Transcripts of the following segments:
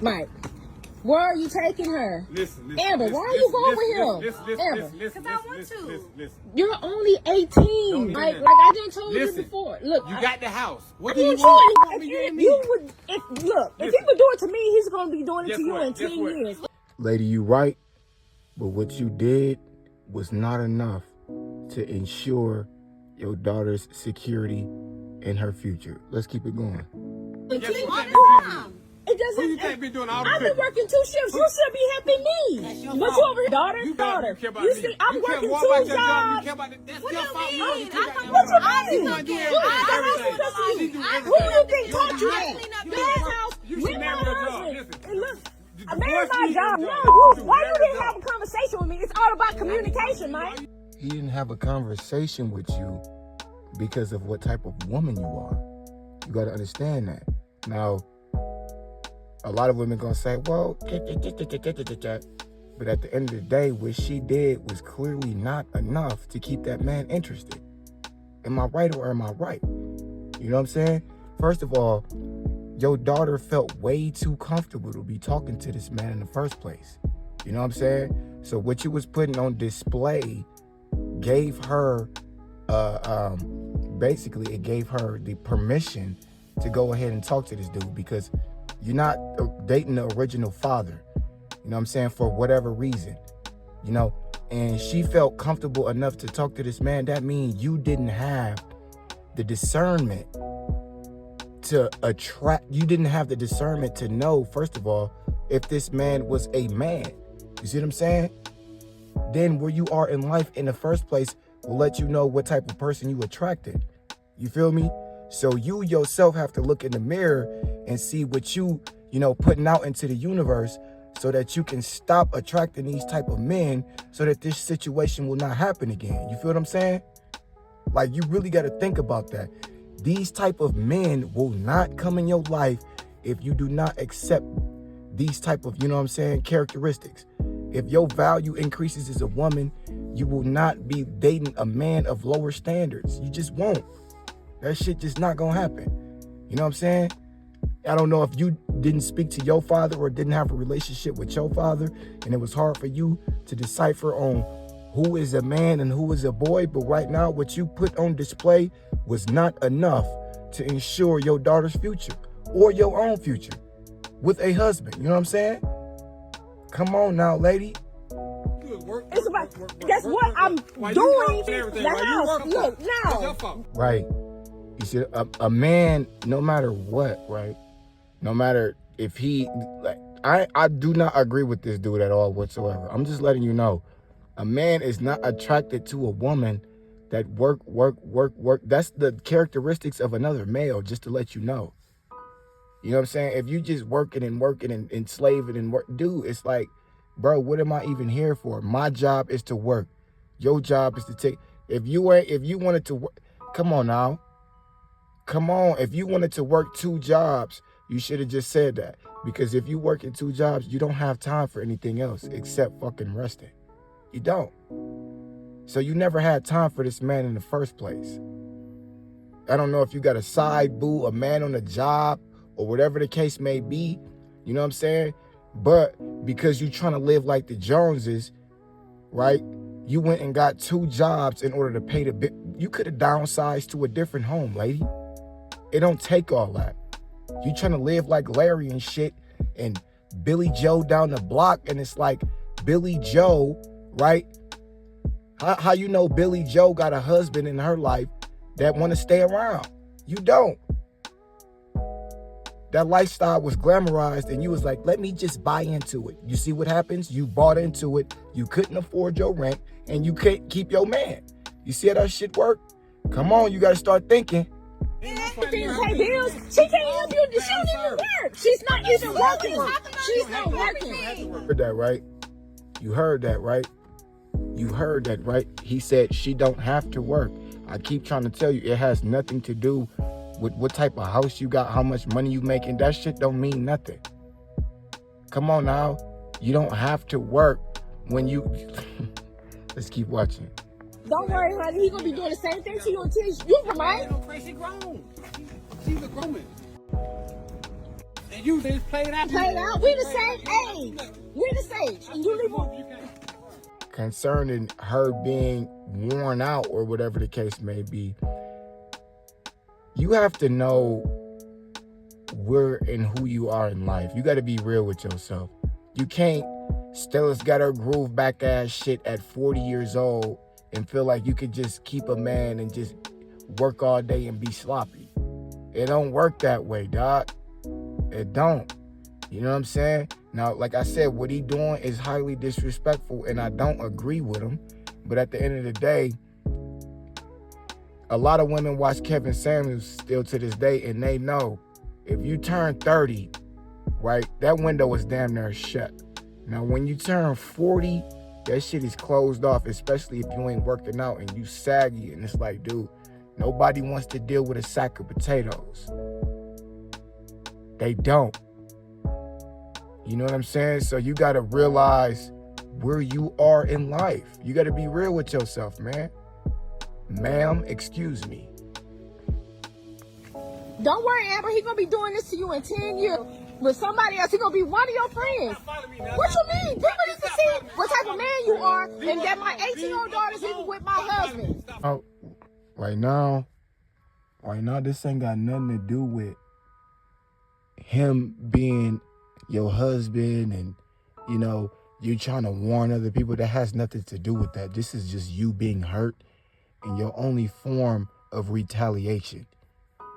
Mike, where are you taking her? Listen, Amber, why are you going with him? Amber, because I want to. you're only 18. Like I just told you before. Look, you got the house. What I do you want want? if he would do it to me, he's gonna be doing it to you in 10 years. Lady, you right, but what you did was not enough to ensure your daughter's security and her future. Let's keep it going. It doesn't. Who you think been doing all the I've been working 2 shifts. You should be helping me. But you over here, daughter. You see, I'm working 2 jobs. What do you mean? What you mean? Who you think taught you that? Dad's house, with my husband. And look, I married my job. No, why you didn't have a conversation with me? It's all about communication, man. He didn't have a conversation with you because of what type of woman you are. You got to understand that. Now, a lot of women gonna say, well, but at the end of the day, what she did was clearly not enough to keep that man interested. Am I right or am I right? You know what I'm saying? First of all, your daughter felt way too comfortable to be talking to this man in the first place. You know what I'm saying? So what you was putting on display gave her, basically it gave her the permission to go ahead and talk to this dude, because you're not dating the original father, you know what I'm saying, for whatever reason, you know, and she felt comfortable enough to talk to this man. That means you didn't have the discernment to attract, you didn't have the discernment to know, first of all, if this man was a man. You see what I'm saying? Then where you are in life in the first place will let you know what type of person you attracted. You feel me? So you yourself have to look in the mirror and see what you putting out into the universe, so that you can stop attracting these type of men, so that this situation will not happen again. You feel what I'm saying? Like, you really got to think about that. These type of men will not come in your life if you do not accept these type of, characteristics. If your value increases as a woman, you will not be dating a man of lower standards. You just won't. That shit just not gonna happen. You know what I'm saying? I don't know if you didn't speak to your father or didn't have a relationship with your father, and it was hard for you to decipher on who is a man and who is a boy, but right now what you put on display was not enough to ensure your daughter's future or your own future with a husband. You know what I'm saying? Come on now, lady. It's about, that's what I'm doing. The house, look, now. Right. You see, a man, no matter what, right? No matter if he, like, I do not agree with this dude at all whatsoever. I'm just letting you know. A man is not attracted to a woman that work. That's the characteristics of another male, just to let you know. You know what I'm saying? If you just working and slaving and work, dude, it's like, bro, what am I even here for? My job is to work. Your job is to take, if you wanted to work, come on now. Come on, if you wanted to work 2 jobs, you should have just said that. Because if you work in 2 jobs, you don't have time for anything else except fucking resting. You don't. So you never had time for this man in the first place. I don't know if you got a side boo, a man on the job, or whatever the case may be. You know what I'm saying? But because you trying to live like the Joneses, right? You went and got 2 jobs in order to pay the bill. You could have downsized to a different home, lady. It don't take all that. You trying to live like Larry and shit, and Billy Joe down the block, and it's like Billy Joe, right? How you know Billy Joe got a husband in her life that want to stay around? You don't. That lifestyle was glamorized, and you was like, let me just buy into it. You see what happens? You bought into it. You couldn't afford your rent, and you can't keep your man. You see how that shit work? Come on, you got to start thinking. Pay bills. She can't help you. She don't even work. She's not even working. She's not working. You heard that, right? You heard that, right? You heard that, right? He said she don't have to work. I keep trying to tell you, it has nothing to do with what type of house you got, how much money you making. That shit don't mean nothing. Come on now. You don't have to work when you... Let's keep watching. Don't worry, honey. He's going to be doing the same thing to you until you, right? She's grown. She's a grown man. usually it's played out. Played out. We the same age. We the same. And you leave him. Concerning her being worn out or whatever the case may be, you have to know where and who you are in life. You got to be real with yourself. You can't Stella's got her groove back ass shit at 40 years old and feel like you could just keep a man and just work all day and be sloppy. It don't work that way, dog. It don't. You know what I'm saying? Now, like I said, what he doing is highly disrespectful and I don't agree with him. But at the end of the day, a lot of women watch Kevin Samuels still to this day and they know if you turn 30, right, that window is damn near shut. Now, when you turn 40, that shit is closed off, especially if you ain't working out and you saggy and it's like, dude, nobody wants to deal with a sack of potatoes. They don't. You know what I'm saying? So you got to realize where you are in life. You got to be real with yourself, man. Ma'am, excuse me. Don't worry, Amber. He gonna be doing this to you in 10 years with somebody else. He gonna be one of your friends. What you mean? People need to see what type of man you are, and that my 18-year-old daughter's even with my husband. Oh, right now, this ain't got nothing to do with him being your husband and, you know, you trying to warn other people. That has nothing to do with that. This is just you being hurt and your only form of retaliation.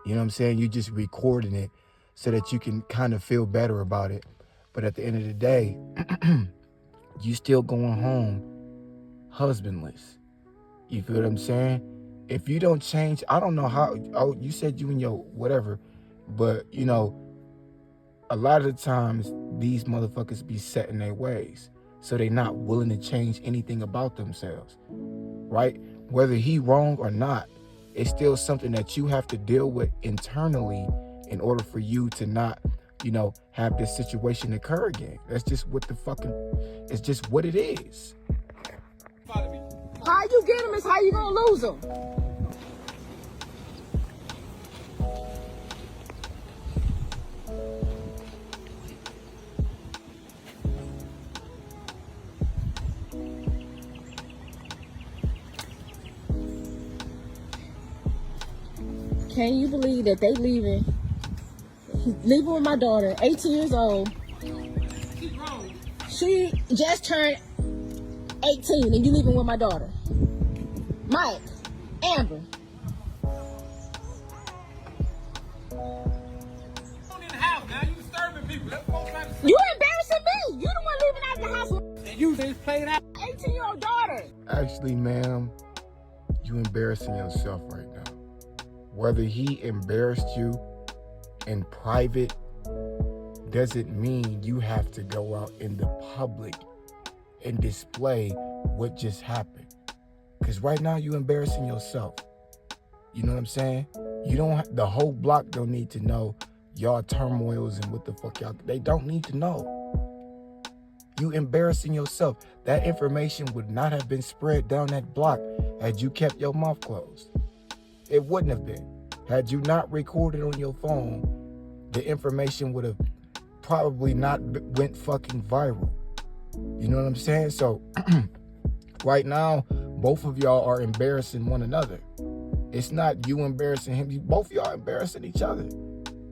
You know what I'm saying? You just recording it so that you can kind of feel better about it. But at the end of the day, you still going home husbandless. You feel what I'm saying? If you don't change, I don't know how, oh, you said you and your whatever, but, you know, a lot of the times these motherfuckers be set in their ways. So they not willing to change anything about themselves, right? Whether he wrong or not, it's still something that you have to deal with internally in order for you to not, you know, have this situation occur again. That's just what it's just what it is. How you get him is how you gonna lose him. Can you believe that they leaving? He's leaving with my daughter, 18 years old. She just turned 18 and you leaving with my daughter. Mike, Amber. You embarrassing me. You the one leaving out the house. Usually it's played out. 18-year-old daughter. Actually, ma'am, you embarrassing yourself right now. Whether he embarrassed you in private doesn't mean you have to go out in the public and display what just happened. Because right now you embarrassing yourself. You know what I'm saying? You don't. The whole block don't need to know y'all turmoils and what the fuck y'all. They don't need to know. You embarrassing yourself. That information would not have been spread down that block had you kept your mouth closed. It wouldn't have been. Had you not recorded on your phone, the information would have probably not went fucking viral. You know what I'm saying? So right now, both of y'all are embarrassing one another. It's not you embarrassing him. Both of y'all embarrassing each other.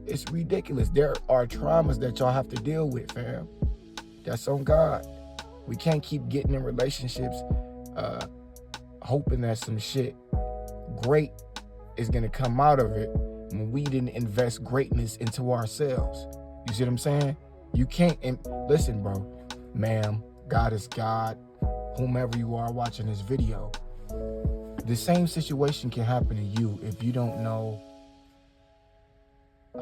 It's ridiculous. There are traumas that y'all have to deal with, fam. That's on God. We can't keep getting in relationships hoping that some shit great is going to come out of it when we didn't invest greatness into ourselves. You see what I'm saying? You can't, listen, bro, ma'am, God is God, whomever you are watching this video. The same situation can happen to you if you don't know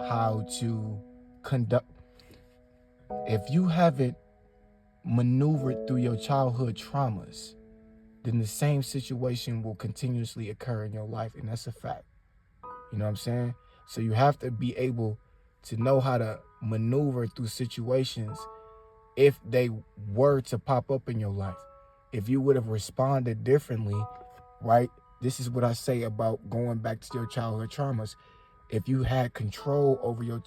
how to conduct. If you haven't maneuvered through your childhood traumas, then the same situation will continuously occur in your life, and that's a fact. You know what I'm saying? So you have to be able to know how to maneuver through situations if they were to pop up in your life. If you would have responded differently, right? This is what I say about going back to your childhood traumas. If you had control over your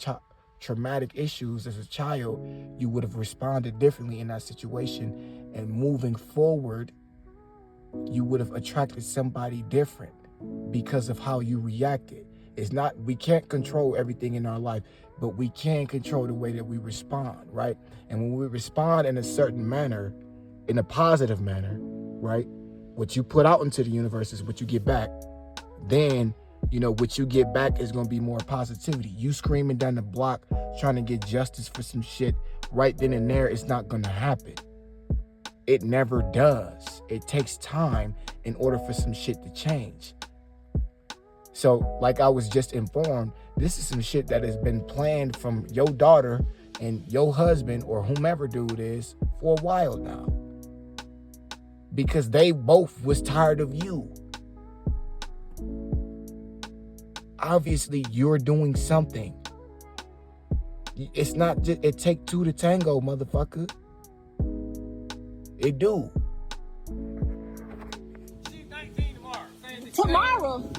traumatic issues as a child, you would have responded differently in that situation. And moving forward, you would have attracted somebody different because of how you reacted. It's not, we can't control everything in our life, but we can control the way that we respond, right? And when we respond in a certain manner, in a positive manner, right? What you put out into the universe is what you get back. Then, you know, what you get back is going to be more positivity. You screaming down the block, trying to get justice for some shit right then and there, it's not going to happen. It never does. It takes time in order for some shit to change. So, like I was just informed, this is some shit that has been planned from your daughter and your husband or whomever dude is for a while now. Because they both was tired of you. Obviously, you're doing something. It's not just, it take two to tango, motherfucker. It do. She's 19 tomorrow. Tomorrow.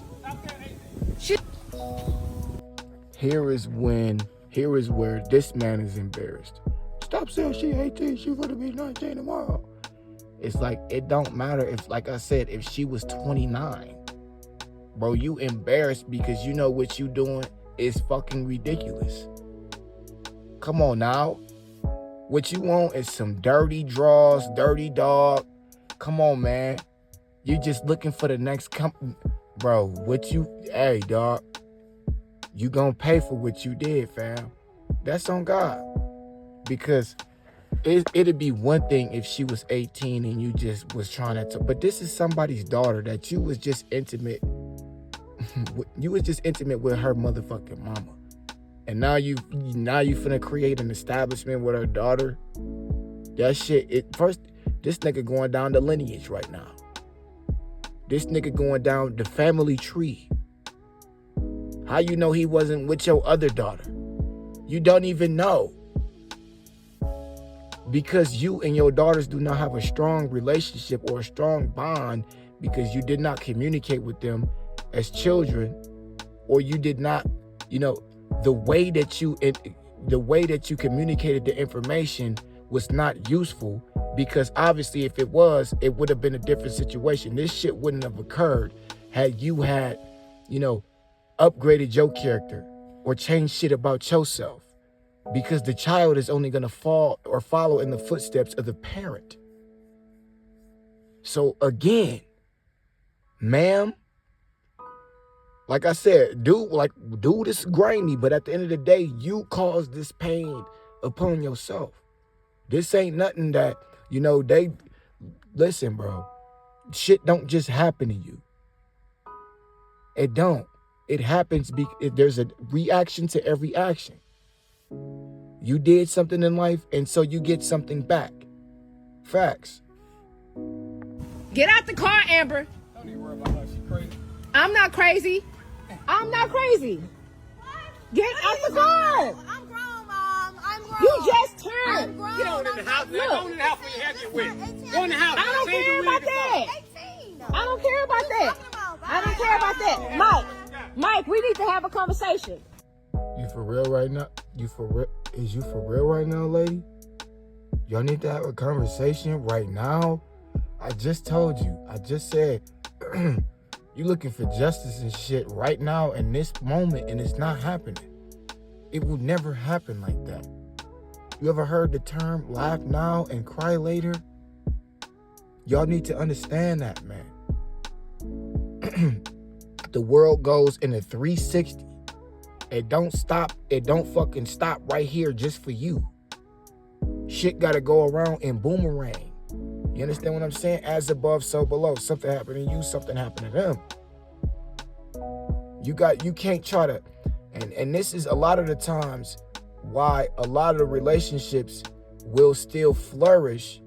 Here is where this man is embarrassed. Stop saying she 18, she gonna be 19 tomorrow. It's like, it don't matter if, like I said, if she was 29. Bro, you embarrassed because you know what you doing is fucking ridiculous. Come on now. What you want is some dirty draws, dirty dog. Come on, man. You just looking for the next Bro, hey, dog. You gonna pay for what you did, fam. That's on God. Because it'd be one thing if she was 18 and you just was trying to, but this is somebody's daughter that you was just intimate. You was just intimate with her motherfucking mama. And now you finna create an establishment with her daughter. That shit, this nigga going down the lineage right now. This nigga going down the family tree. How you know he wasn't with your other daughter? You don't even know. Because you and your daughters do not have a strong relationship or a strong bond because you did not communicate with them as children, or you did not, the way that you communicated the information was not useful, because obviously if it was, it would have been a different situation. This shit wouldn't have occurred had you had, upgraded your character or changed shit about yourself, because the child is only going to follow in the footsteps of the parent. So again, ma'am, like I said, dude is grimy, but at the end of the day, you caused this pain upon yourself. This ain't nothing that, listen, bro, shit don't just happen to you. It don't. It happens there's a reaction to every action. You did something in life, and so you get something back. Facts. Get out the car, Amber. Don't even worry about her. She crazy. I'm not crazy. I'm not crazy. What? Get out the car. I'm grown, Mom. I'm grown. You just turned. I'm grown. Get on in the house. Go in the house when you have your wig. Go in the house. I don't Change care your about wig and that. 18. I don't care about that. I don't care about that. Mike, we need to have a conversation. You for real right now? You for real? Is you for real right now, lady? Y'all need to have a conversation right now? I just told you. I just said, you looking for justice and shit right now in this moment, and it's not happening. It will never happen like that. You ever heard the term laugh now and cry later? Y'all need to understand that, man. The world goes in a 360. It don't stop. It don't fucking stop right here just for you. Shit gotta go around in boomerang. You understand what I'm saying? As above, so below. Something happened to you, something happened to them. You can't try to, and this is a lot of the times why a lot of the relationships will still flourish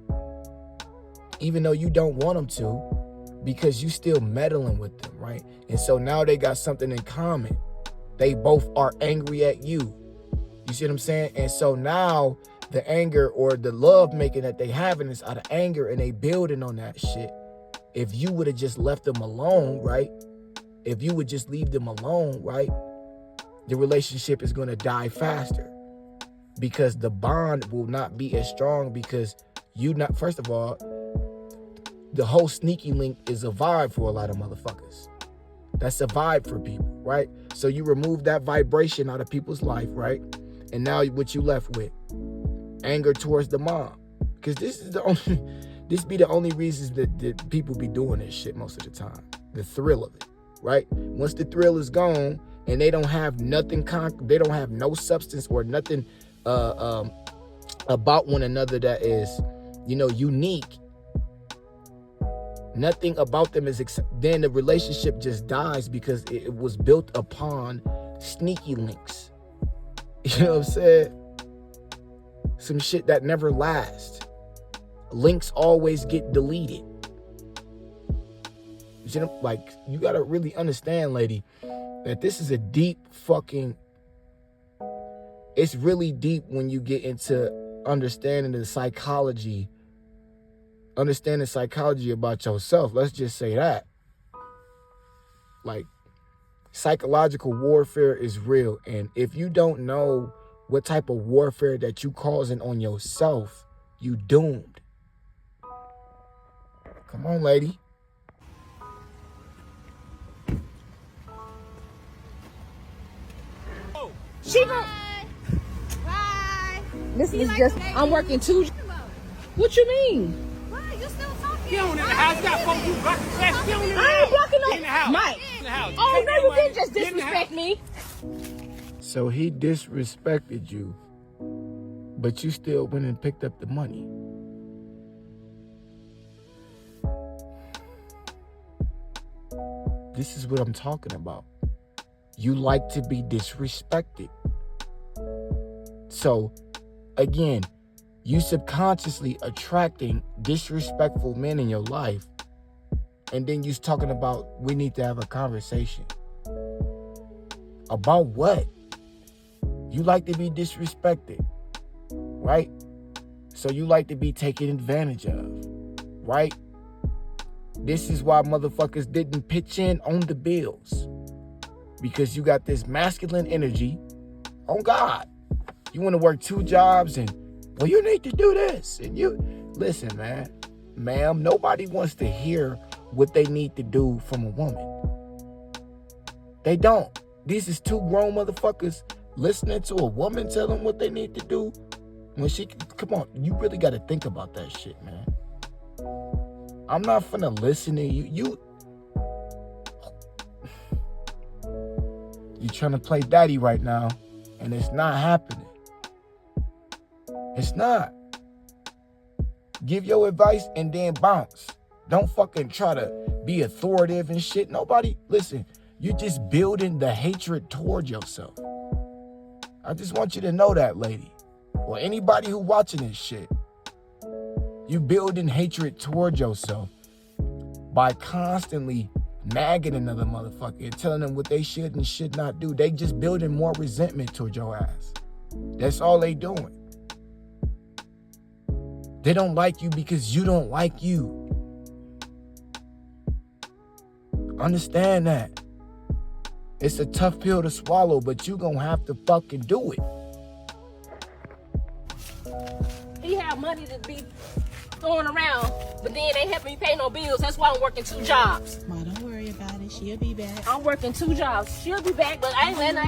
even though you don't want them to, because you still meddling with them, right? And so now they got something in common. They both are angry at you. You see what I'm saying? And so now the anger or the love making that they having is out of anger, and they building on that shit. If you would have just left them alone, right? If you would just leave them alone, right? The relationship is going to die faster. because the bond will not be as strong because you not, first of all, the whole sneaky link is a vibe for a lot of motherfuckers. That's a vibe for people, right? So you remove that vibration out of people's life, right? And now what you left with? Anger towards the mom. Because this be the only reasons that people be doing this shit most of the time. The thrill of it, right? Once the thrill is gone and they don't have nothing, they don't have no substance or nothing about one another that is, unique. Nothing about them is, then the relationship just dies because it was built upon sneaky links. You know what I'm saying? Some shit that never lasts. Links always get deleted. You gotta really understand, lady, that this is a deep fucking, it's really deep when you get into understanding psychology about yourself. Let's just say that. Like, psychological warfare is real. And if you don't know what type of warfare that you causing on yourself, you doomed. Come on, lady. She gon' Bye. This See, is like just, the way I'm you- working 2. What you mean? What? You still talking? Get on in the house. You got folks you blocking the fast. Get on in the I house. ain't blocking Get in the house. Mike. Get in the house. Oh, Take no, that you money. didn't just Get in the disrespect house. me. So he disrespected you, but you still went and picked up the money. This is what I'm talking about. You like to be disrespected. So, again, you subconsciously attracting disrespectful men in your life, and then you're talking about, we need to have a conversation. About what? You like to be disrespected, right? So you like to be taken advantage of, right? This is why motherfuckers didn't pitch in on the bills. Because you got this masculine energy. Oh God. You want to work 2 jobs and, well, you need to do this. And you, listen, man, ma'am, nobody wants to hear what they need to do from a woman. They don't. These is 2 grown motherfuckers listening to a woman tell them what they need to do. When she, come on, you really got to think about that shit, man. I'm not finna listen to you. You trying to play daddy right now, and it's not happening. It's not. Give your advice and then bounce. Don't fucking try to be authoritative and shit. Nobody, listen, you're just building the hatred toward yourself. I just want you to know that, lady. Or anybody who watching this shit. You building hatred toward yourself by constantly nagging another motherfucker and telling them what they should and should not do. They just building more resentment toward your ass. That's all they doing. They don't like you because you don't like you. Understand that. It's a tough pill to swallow, but you gonna have to fucking do it. He have money to be throwing around, but then they help me pay no bills. That's why I'm working 2 jobs. Ma, don't worry about it. She'll be back. I'm working 2 jobs. She'll be back, but I ain't letting her